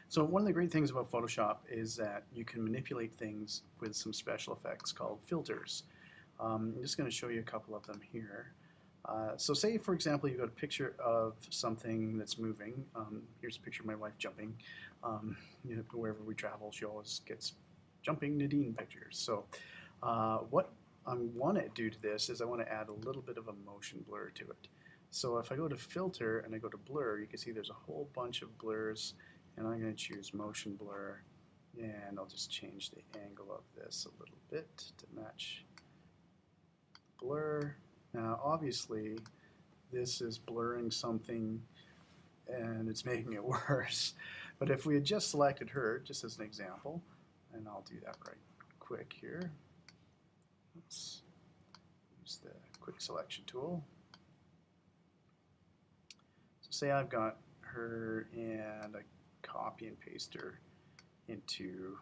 So one of the great things about Photoshop is that you can manipulate things with some special effects called filters. I'm just going to show you a couple of them here. So say, for example, you've got a picture of something that's moving. Here's a picture of my wife jumping. Wherever we travel, she always gets jumping Nadine pictures. So what I want to do to this is I want to add a little bit of a motion blur to it. So if I go to filter and I go to blur, you can see there's a whole bunch of blurs, and I'm going to choose motion blur, and I'll just change the angle of this a little bit to match blur. Now obviously this is blurring something and it's making it worse, but if we had just selected her, just as an example, and I'll do that right quick here. Let's use the quick selection tool. So say I've got her and I copy and paste her into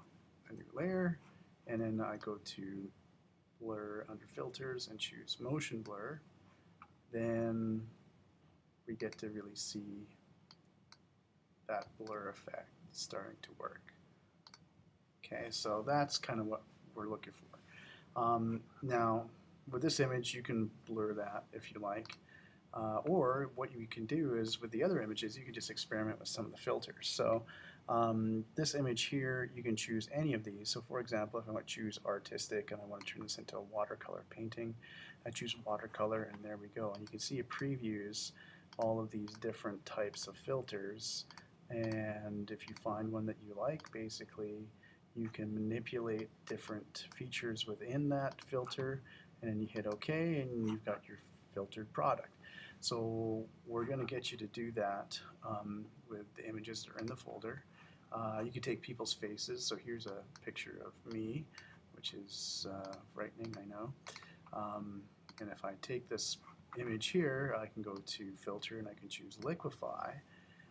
a new layer, and then I go to blur under filters and choose motion blur, then we get to really see that blur effect starting to work. Okay, so that's kind of what we're looking for. Now, with this image, you can blur that if you like. Or what you can do is with the other images, you can just experiment with some of the filters. So this image here, you can choose any of these. So for example, if I want to choose artistic and I want to turn this into a watercolor painting, I choose watercolor, and there we go. And you can see it previews all of these different types of filters. And if you find one that you like, basically, you can manipulate different features within that filter, and then you hit OK, and you've got your filtered product. So we're going to get you to do that with the images that are in the folder. You can take people's faces. So here's a picture of me, which is frightening, I know. And if I take this image here, I can go to filter and I can choose liquefy.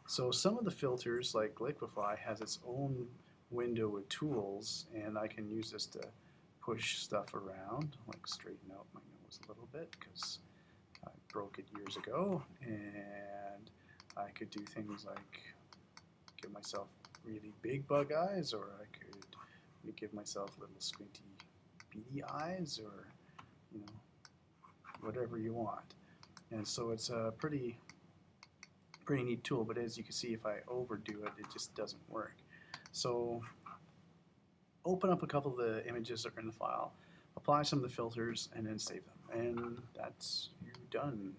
So some of the filters, like liquefy, has its own window with tools, and I can use this to push stuff around, like straighten out my nose a little bit because I broke it years ago, and I could do things like give myself really big bug eyes, or I could give myself little squinty beady eyes, or whatever you want. And so it's a pretty neat tool, but as you can see, if I overdo it, it just doesn't work. So open up a couple of the images that are in the file, apply some of the filters, and then save them. And that's you done.